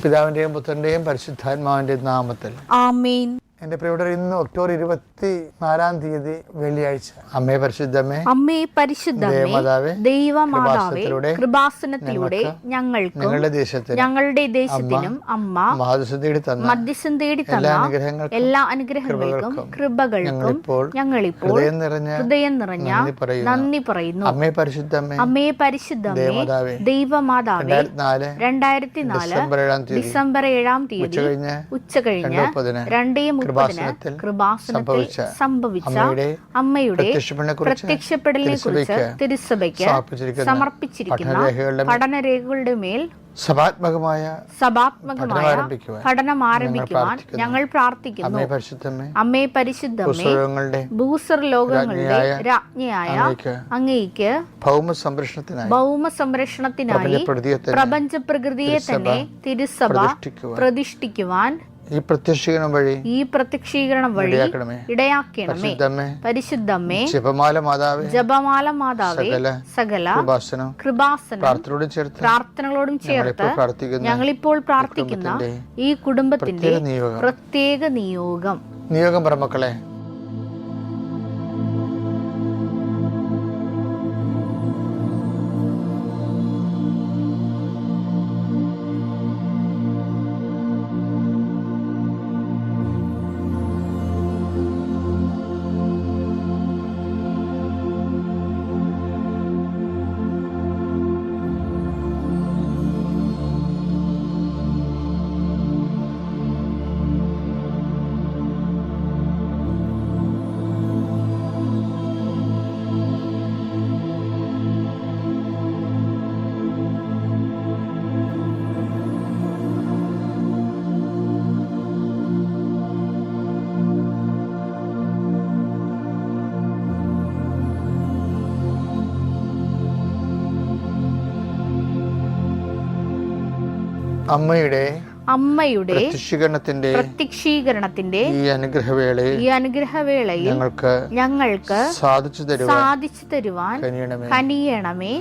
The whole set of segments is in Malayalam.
പിതാവിൻ്റെയും പുത്രൻ്റെയും പരിശുദ്ധാത്മാവിൻ്റെയും നാമത്തിൽ ആമേൻ. എൻ്റെ പ്രിയപ്പെട്ടവർ, ഇന്ന് ഒക്ടോബർ 24 വെള്ളിയാഴ്ച. അമ്മേ പരിശുദ്ധമേ, അമ്മേ പരിശുദ്ധമേ, ദൈവമാതാവേ, കൃപാസനത്തിലൂടെ ഞങ്ങൾക്കും ഞങ്ങളുടെ ദേശത്തിനും അമ്മ മധ്യസ്ഥം തേടി തന്ന എല്ലാ അനുഗ്രഹങ്ങൾക്കും കൃപകൾക്കും ഞങ്ങളിപ്പോൾ ഹൃദയം നിറഞ്ഞ നന്ദി പറയുന്നു. അമ്മേ പരിശുദ്ധമേ, അമ്മേ പരിശുദ്ധമേ, ദൈവമാതാവേ, 2004 ഡിസംബർ 7 ഉച്ചകഴിഞ്ഞ് 2:30 കൃപാസനത്തിൽ സംഭവിച്ച അമ്മയുടെ പ്രത്യക്ഷപ്പെടലിനെ കുറിച്ച് തിരുസഭയ്ക്ക് സമർപ്പിച്ചിരിക്കുന്ന പഠനരേഖകളുടെ മേൽ സഭാത്മകമായ പഠനം ആരംഭിക്കുവാൻ ഞങ്ങൾ പ്രാർത്ഥിക്കുന്നു. അമ്മേ പരിശുദ്ധമേ, ഭൂസ്വർ ലോകങ്ങളുടെ രാജ്ഞിയായ അങ്ങേയ്ക്ക് ഭൗമ സംരക്ഷണത്തിനായി പ്രപഞ്ച പ്രകൃതിയെ തന്നെ തിരുസഭ പ്രതിഷ്ഠിക്കുവാൻ ഈ പ്രത്യക്ഷീകരണം വഴി ഇടയാക്കണമേ. പരിശുദ്ധമേ, ജപമാല മാതാവേ, സകല കൃപാസനം പ്രാർത്ഥനകളോടും ചേർത്ത് ഞങ്ങളിപ്പോൾ പ്രാർത്ഥിക്കുന്ന ഈ കുടുംബത്തിന്റെ പ്രത്യേക നിയോഗം മക്കളെ, അമ്മയുടെ പ്രത്യക്ഷീകരണത്തിന്റെ ഈ അനുഗ്രഹവേളയിൽ ഞങ്ങൾക്ക് സാധിച്ചു തരുവാൻ കനിയണമേ.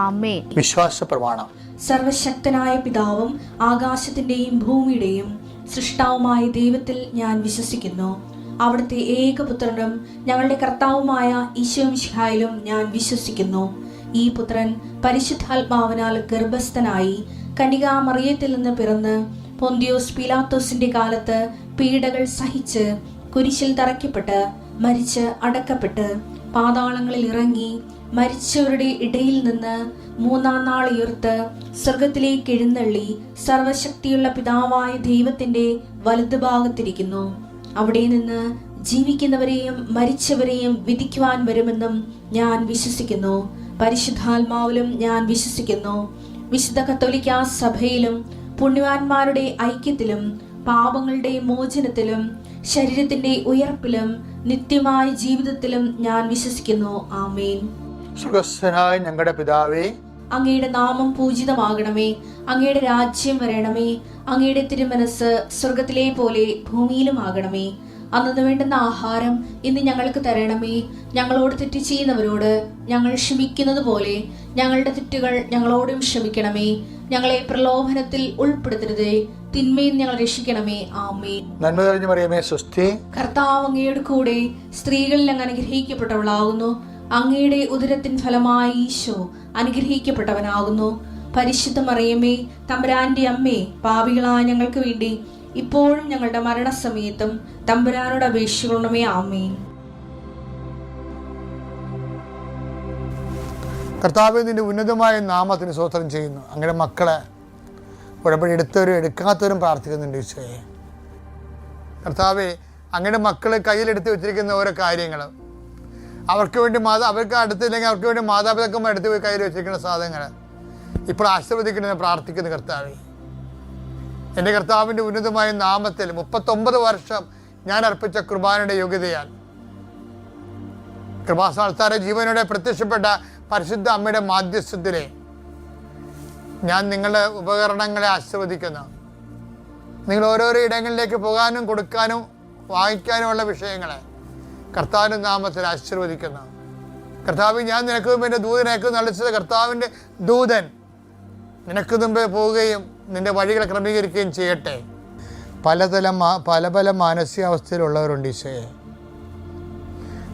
ആമേൻ. വിശ്വാസ പ്രമാണം. സർവശക്തനായ പിതാവും ആകാശത്തിന്റെയും ഭൂമിയുടെയും സൃഷ്ടാവുമായ ദൈവത്തിൽ ഞാൻ വിശ്വസിക്കുന്നു. അവിടുത്തെ ഏകപുത്രനും ഞങ്ങളുടെ കർത്താവുമായ ഈശോ മിശിഹായിലും ഞാൻ വിശ്വസിക്കുന്നു. ഈ പുത്രൻ പരിശുദ്ധാത്മാവിനാൽ ഗർഭസ്ഥനായി കന്യകാമറിയത്തിൽ നിന്ന് പിറന്ന് പൊന്തിയോസ് പീലാത്തോസിന്റെ കാലത്ത് പീഡകൾ സഹിച്ച് കുരിശിൽ തറയ്ക്കപ്പെട്ട് മരിച്ച് അടക്കപ്പെട്ട് പാതാളങ്ങളിൽ ഇറങ്ങി മരിച്ചവരുടെ ഇടയിൽ നിന്ന് 3-ാം നാൾ ഉയർത്ത് സ്വർഗത്തിലേക്ക് എഴുന്നള്ളി സർവശക്തിയുള്ള പിതാവായ ദൈവത്തിന്റെ വലതുഭാഗത്തിരിക്കുന്നു. അവിടെ നിന്ന് ജീവിക്കുന്നവരെയും മരിച്ചവരെയും വിധിക്കുവാൻ വരുമെന്നും ഞാൻ വിശ്വസിക്കുന്നു. പരിശുദ്ധാത്മാവിലും ഞാൻ വിശ്വസിക്കുന്നു. വിശുദ്ധ കത്തോലിക്കാ സഭയിലും പുണ്യവാന്മാരുടെ ഐക്യത്തിലും പാപങ്ങളുടെ മോചനത്തിലും ശരീരത്തിന്റെ ഉയർപ്പിലും നിത്യമായ ജീവിതത്തിലും ഞാൻ വിശ്വസിക്കുന്നു. ആമേൻ. സ്വർഗ്ഗസ്ഥനായ ഞങ്ങളുടെ പിതാവേ, അങ്ങയുടെ നാമം പൂജിതമാകണമേ. അങ്ങയുടെ രാജ്യം വരണമേ. അങ്ങയുടെ തിരുമനസ് സ്വർഗത്തിലെ പോലെ ഭൂമിയിലും ആകണമേ. അന്നു വേണ്ടുന്ന ആഹാരം ഇന്ന് ഞങ്ങൾക്ക് തരണമേ. ഞങ്ങളോട് തെറ്റ് ചെയ്യുന്നവരോട് ഞങ്ങൾ ക്ഷമിക്കുന്നത് പോലെ ഞങ്ങളുടെ തെറ്റുകൾ ഞങ്ങളോടും ക്ഷമിക്കണമേ. ഞങ്ങളെ പ്രലോഭനത്തിൽ ഉൾപ്പെടുത്തരുതേ, തിന്മയിൽ ഞങ്ങൾ രക്ഷിക്കണമേ. ആമേൻ. നന്മ നിറഞ്ഞ മറിയമേ, സ്വസ്തി. കർത്താവ് അങ്ങയുടെ കൂടെ സ്ത്രീകളിൽ അങ്ങ് അനുഗ്രഹിക്കപ്പെട്ടവളാകുന്നു. അങ്ങയുടെ ഉദരത്തിൻ ഫലമായി ഈശോ അനുഗ്രഹിക്കപ്പെട്ടവനാകുന്നു. പരിശുദ്ധ മറിയമേ, തമ്പുരാന്റെ അമ്മേ, പാപികളായ ഞങ്ങൾക്ക് വേണ്ടി ഇപ്പോഴും ഞങ്ങളുടെ മരണസമയത്തും തമ്പുരാനോട് അപേക്ഷിക്കണമേ. ആമേൻ. കർത്താവേ, നിന്റെ ഉന്നതമായ നാമത്തിന് സ്തോത്രം ചെയ്യുന്നു. അങ്ങനെ മക്കളെ ഉടമ്പടി എടുത്തവരും എടുക്കാത്തവരും പ്രാർത്ഥിക്കുന്നുണ്ട് ഈശോയെ. കർത്താവേ, അങ്ങനെ മക്കൾ കയ്യിലെടുത്ത് വെച്ചിരിക്കുന്ന ഓരോ കാര്യങ്ങൾ അവർക്ക് വേണ്ടി അവർക്ക് അടുത്തില്ലെങ്കിൽ അവർക്ക് വേണ്ടി മാതാപിതാക്കന്മാർ എടുത്ത് പോയി കയ്യിൽ വെച്ചിരിക്കുന്ന സാധനങ്ങൾ ഇപ്പോൾ ആശീർവദിക്കണമെന്ന് പ്രാർത്ഥിക്കുന്നു. കർത്താവേ, എൻ്റെ കർത്താവിൻ്റെ ഉന്നതമായ നാമത്തിൽ 39 വർഷം ഞാൻ അർപ്പിച്ച കുർബാനയുടെ യോഗ്യതയാൽ കൃപാസ്ഥാന ജീവനോടെ പ്രത്യക്ഷപ്പെട്ട പരിശുദ്ധ അമ്മയുടെ മാധ്യസ്ഥത്തിലെ ഞാൻ നിങ്ങളുടെ ഉപകരണങ്ങളെ ആശീർവദിക്കുന്നു. നിങ്ങൾ ഓരോരോ ഇടങ്ങളിലേക്ക് പോകാനും കൊടുക്കാനും വാങ്ങിക്കാനുമുള്ള വിഷയങ്ങളെ കർത്താവിൻ്റെ നാമത്തിൽ ആശീർവദിക്കുന്നു. കർത്താവ്, ഞാൻ നിനക്കും എൻ്റെ ദൂതനേക്കും നളിച്ചത് കർത്താവിൻ്റെ ദൂതൻ നിനക്ക് മുമ്പേ പോവുകയും നിൻ്റെ വഴികൾ ക്രമീകരിക്കുകയും ചെയ്യട്ടെ. പല പല മാനസികാവസ്ഥയിലുള്ളവരുണ്ട് ഈശോയെ.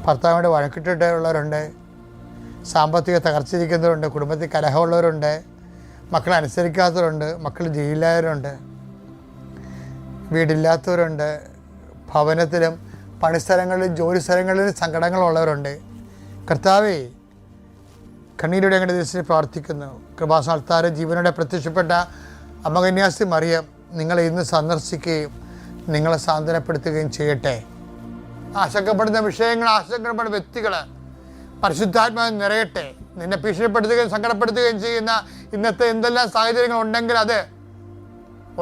ഭർത്താവിൻ്റെ വഴക്കിട്ടിട്ടുള്ളവരുണ്ട്, സാമ്പത്തിക തകർച്ചിരിക്കുന്നവരുണ്ട്, കുടുംബത്തിൽ കലഹമുള്ളവരുണ്ട്, മക്കളെ അനുസരിക്കാത്തവരുണ്ട്, മക്കൾ ജയിലിലായവരുണ്ട്, വീടില്ലാത്തവരുണ്ട്, ഭവനത്തിലും പണിസ്ഥലങ്ങളിലും ജോലി സ്ഥലങ്ങളിലും സങ്കടങ്ങളുള്ളവരുണ്ട്. കർത്താവേ, കണ്ണീരുടെ അങ്ങയുടെ ദിവസത്തിൽ പ്രാർത്ഥിക്കുന്നു. കൃപാസ്ഥാനത്താരെ ജീവനോടെ പ്രത്യക്ഷപ്പെട്ട അമ്മകന്യാസി മറിയം നിങ്ങളെ ഇന്ന് സന്ദർശിക്കുകയും നിങ്ങളെ സാന്ത്വനപ്പെടുത്തുകയും ചെയ്യട്ടെ. ആശങ്കപ്പെടുന്ന വിഷയങ്ങൾ, ആശങ്കപ്പെടുന്ന വ്യക്തികൾ പരിശുദ്ധാത്മാവിൽ നിറയട്ടെ. നിന്നെ ഭീഷണിപ്പെടുത്തുകയും സങ്കടപ്പെടുത്തുകയും ചെയ്യുന്ന ഇന്നത്തെ എന്തെല്ലാം സാഹചര്യങ്ങൾ ഉണ്ടെങ്കിൽ അത്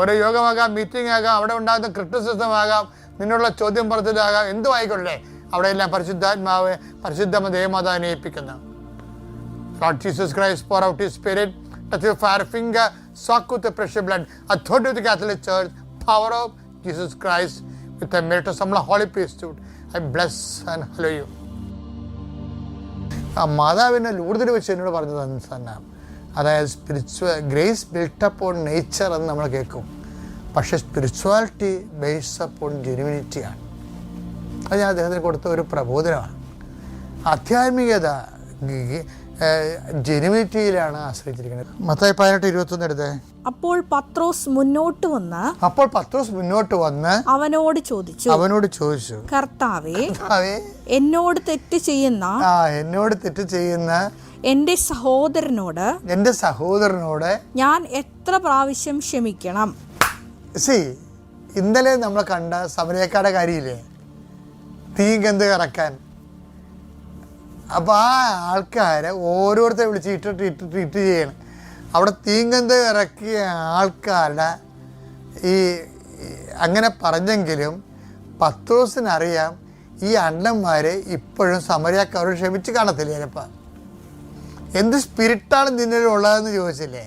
ഓരോ യോഗമാകാം, മീറ്റിംഗ് ആകാം, അവിടെ ഉണ്ടാകുന്ന ക്രിറ്റിസിസം ആകാം, നിന്നുള്ള ചോദ്യം പറച്ചിലാകാം, എന്തും ആയിക്കൊള്ളേ, അവിടെയെല്ലാം പരിശുദ്ധാത്മാവ് പരിശുദ്ധമ്മ ദേവമാതാവിനെ ഏൽപ്പിക്കുന്നു. Lord Jesus Christ, pour out His Spirit, touch your fire finger, soak with the precious blood, authority of the Catholic Church, power of Jesus Christ, with the merit of some holy priesthood. I bless and hallow you. ആ മാതാവിനെ ലൂർദിൽ വെച്ച് എന്നോട് പറഞ്ഞത് തന്നെ, അതായത് ഗ്രേസ് ബിൽട്ട് അപ്പോൺ നേച്ചർ എന്ന് നമ്മൾ കേൾക്കും, പക്ഷേ സ്പിരിച്വാലിറ്റി ബേസ്ഡ് അപ്പോൺ ജെനുവിനിറ്റിയാണ്. അത് ഞാൻ അദ്ദേഹത്തിന് കൊടുത്ത ഒരു പ്രബോധനമാണ്. ആധ്യാത്മികത ജെനുവിനിറ്റിയിലാണ് ആശ്രയിച്ചിരിക്കുന്നത്. മത്തായി 18:21 എടുത്തേ. അപ്പോൾ പത്രോസ് മുന്നോട്ട് വന്ന് അവനോട് ചോദിച്ചു, കർത്താവേ, എന്നോട് തെറ്റ് ചെയ്യുന്ന എന്റെ സഹോദരനോട് ഞാൻ എത്ര പ്രാവശ്യം ക്ഷമിക്കണം? ഇന്നലെ നമ്മൾ കണ്ട സമരക്കാരുടെ കാര്യമില്ലേ, തീഗന്ധ ഇറക്കാൻ. അപ്പോൾ ആ ആൾക്കാരെ ഓരോരുത്തരെ വിളിച്ച് ഇട്ട് ചെയ്യണം. അവിടെ തീഗന്ധം ഇറക്കിയ ആൾക്കാരുടെ അങ്ങനെ പറഞ്ഞെങ്കിലും പത്രോസിനറിയാം ഈ അണ്ണന്മാർ ഇപ്പോഴും സമരക്കാരോട് ക്ഷമിച്ച് കാണത്തില്ല. ചിലപ്പോൾ എന്ത് സ്പിരിറ്റാണ് നിന്നിലുള്ളതെന്ന് ചോദിച്ചില്ലേ.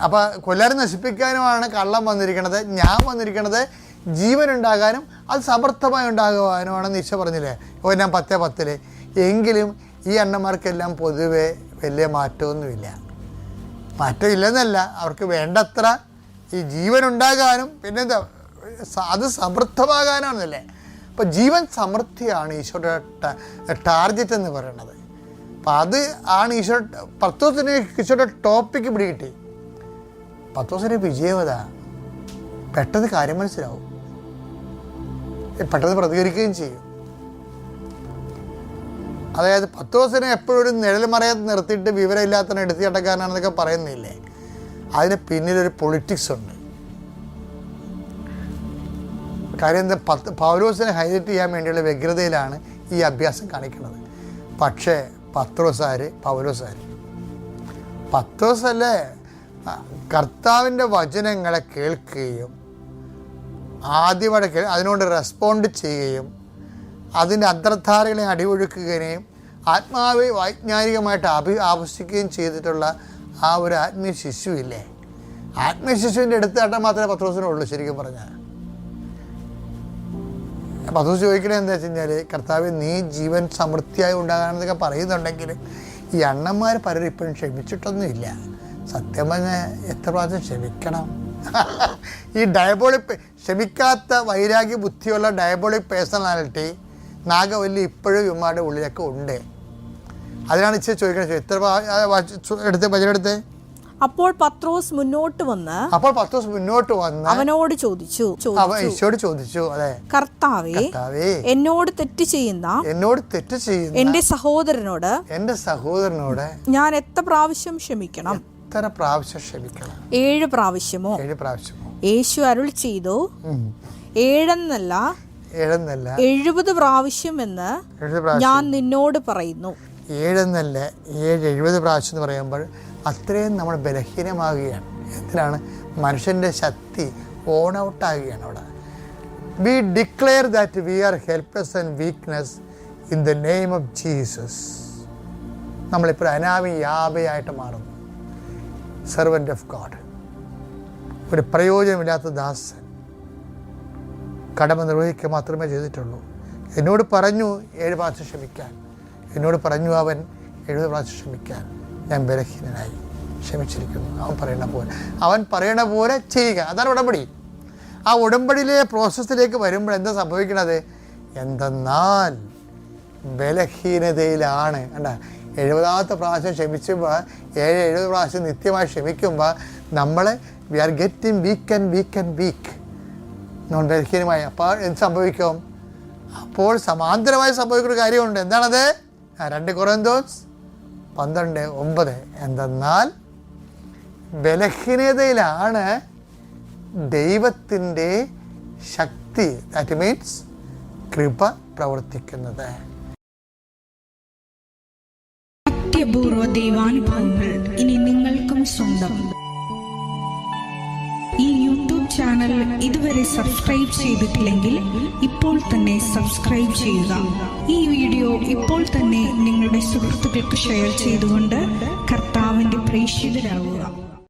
അപ്പോൾ കൊല്ലാരും നശിപ്പിക്കാനുമാണ് കള്ളം വന്നിരിക്കണത്, ഞാൻ വന്നിരിക്കണത് ജീവനുണ്ടാകാനും അത് സമർത്ഥമായി ഉണ്ടാകുവാനുമാണെന്ന് ഈശോ പറഞ്ഞില്ലേ ഞാൻ 10:10. എങ്കിലും ഈ അണ്ണന്മാർക്കെല്ലാം പൊതുവെ വലിയ മാറ്റമൊന്നുമില്ല. മാറ്റമില്ലെന്നല്ല, അവർക്ക് വേണ്ടത്ര ഈ ജീവനുണ്ടാകാനും പിന്നെന്താ അത് സമൃദ്ധമാകാനാണെന്നല്ലേ. അപ്പോൾ ജീവൻ സമൃദ്ധിയാണ് ഈശോയുടെ ടാർഗറ്റ് എന്ന് പറയുന്നത്. അപ്പം അത് ആണ് ഈശോ. പത്രോസിന് ഈശോയുടെ ടോപ്പിക്ക് പിടികിട്ടി. പത്രോസിൻ്റെ വിജയവത പെട്ടെന്ന് കാര്യം മനസ്സിലാവും, പെട്ടെന്ന് പ്രതികരിക്കുകയും ചെയ്യും. അതായത് പത്രോസിനെ എപ്പോഴും ഒരു നിഴൽ മറയത്ത് നിർത്തിയിട്ട് വിവരമില്ലാത്തവനെ എടുത്ത് ചട്ടക്കാരനാണെന്നൊക്കെ പറയുന്നില്ലേ, അതിന് പിന്നിലൊരു പൊളിറ്റിക്സ് ഉണ്ട്. കാര്യം എന്താ, പൗലോസിനെ ഹൈലൈറ്റ് ചെയ്യാൻ വേണ്ടിയുള്ള വ്യഗ്രതയിലാണ് ഈ അഭ്യാസം കാണിക്കുന്നത്. പക്ഷേ പത്രോസല്ലേ കർത്താവിൻ്റെ വചനങ്ങളെ കേൾക്കുകയും ആദ്യമായിട്ട് അതിനോട് റെസ്പോണ്ട് ചെയ്യുകയും അതിൻ്റെ അന്തർധാരകളെ അടിയൊഴുക്കുകയും ആത്മാവെ വൈജ്ഞാനികമായിട്ട് ആവശ്യിക്കുകയും ചെയ്തിട്ടുള്ള ആ ഒരു ആത്മീയ ശിശുവില്ലേ, ആത്മീയ ശിശുവിൻ്റെ എടുത്താട്ടം മാത്രമേ പത്രോസിനുള്ളൂ. ശരിക്കും പറഞ്ഞാൽ പത്രോസ് ചോദിക്കണത് എന്താ വെച്ച് കഴിഞ്ഞാൽ, കർത്താവ് നീ ജീവൻ സമൃദ്ധിയായി ഉണ്ടാകാനെന്നൊക്കെ പറയുന്നുണ്ടെങ്കിൽ ഈ അണ്ണന്മാർ പലരും ഇപ്പോഴും ക്ഷമിച്ചിട്ടൊന്നുമില്ല. സത്യം പറഞ്ഞാൽ എത്ര പ്രാവശ്യം ക്ഷമിക്കണം? ഈ ഡയബോളിക് ക്ഷമിക്കാത്ത വൈരാഗ്യ ബുദ്ധിയുള്ള ഡയബോളിക് പേഴ്സണാലിറ്റി നാഗവല്ലി ഇപ്പോഴും ഇവന്മാരുടെ ഉള്ളിലൊക്കെ ഉണ്ട്. അതിനാണ് ഇച്ചിരി ചോദിക്കുന്നത്. എത്ര എടുത്ത് അപ്പോൾ പത്രോസ് മുന്നോട്ട് വന്ന് അവനോട് ചോദിച്ചു, അതെ, കർത്താവേ, എന്നോട് തെറ്റ് ചെയ്യുന്ന എന്റെ സഹോദരനോട് ഞാൻ എത്ര പ്രാവശ്യം ക്ഷമിക്കണം? 7 പ്രാവശ്യമോ? യേശു അരുൾ ചെയ്തു, 7 70 പ്രാവശ്യം എന്ന് ഞാൻ നിന്നോട് പറയുന്നു. 70 പ്രാവശ്യം എന്ന് പറയുമ്പോൾ അത്രയും നമ്മൾ ബലഹീനമാകുകയാണ്. എന്തിനാണ്? മനുഷ്യൻ്റെ ശക്തി ഓൺ ഔട്ട് ആകുകയാണ് അവിടെ. V declare that we R helpless and weakness in the name of Jesus. നമ്മളിപ്പോൾ യാബയായിട്ട് മാറുന്നു. സെർവൻ്റ് ഓഫ് ഗോഡ്, ഒരു പ്രയോജനമില്ലാത്ത ദാസൻ, കടമ നിർവഹിക്കുക മാത്രമേ ചെയ്തിട്ടുള്ളൂ. എന്നോട് പറഞ്ഞു 7 പ്രാവശ്യം ക്ഷമിക്കാൻ. എന്നോട് പറഞ്ഞു അവൻ 70 പ്രാവശ്യം ക്ഷമിക്കാൻ. ഞാൻ ബലഹീനനായി. ക്ഷമിച്ചിരിക്കുന്നു. അവൻ പറയണ പോലെ ചെയ്യുക. അതാണ് ഉടമ്പടി. ആ ഉടമ്പടിയിലെ പ്രോസസ്സിലേക്ക് വരുമ്പോൾ എന്താ സംഭവിക്കണത്? എന്തെന്നാൽ ബലഹീനതയിലാണ്. കണ്ട, 70ാമത്തെ പ്രാവശ്യം ക്ഷമിക്കുമ്പോൾ 70 പ്രാവശ്യം നിത്യമായി ക്ഷമിക്കുമ്പോൾ നമ്മൾ വി ആർ ഗെറ്റിംഗ് വീക്ക് നോൺ ബലഹീനമായി. അപ്പോൾ എന്ത് സംഭവിക്കും? അപ്പോൾ സമാന്തരമായി സംഭവിക്കുന്ന കാര്യമുണ്ട്. എന്താണത്? 2 കൊരിന്ത്യർ 12:9. എന്തെന്നാൽ ബലഹീനതയിലാണ് ദൈവത്തിൻ്റെ ശക്തി, ദാറ്റ് മീൻസ് കൃപ പ്രവർത്തിക്കുന്നത്. അത്യപൂർവ ദൈവാനുഭവങ്ങൾ ഇനി നിങ്ങൾക്കും സ്വന്തം. ഈ യൂട്യൂബ് ചാനൽ ഇതുവരെ സബ്സ്ക്രൈബ് ചെയ്തിട്ടില്ലെങ്കിൽ ഇപ്പോൾ തന്നെ സബ്സ്ക്രൈബ് ചെയ്യുക. ഈ വീഡിയോ ഇപ്പോൾ തന്നെ നിങ്ങളുടെ സുഹൃത്തുക്കൾക്ക് ഷെയർ ചെയ്തുകൊണ്ട് കർത്താവിൻ്റെ പ്രേക്ഷിതരാകുക.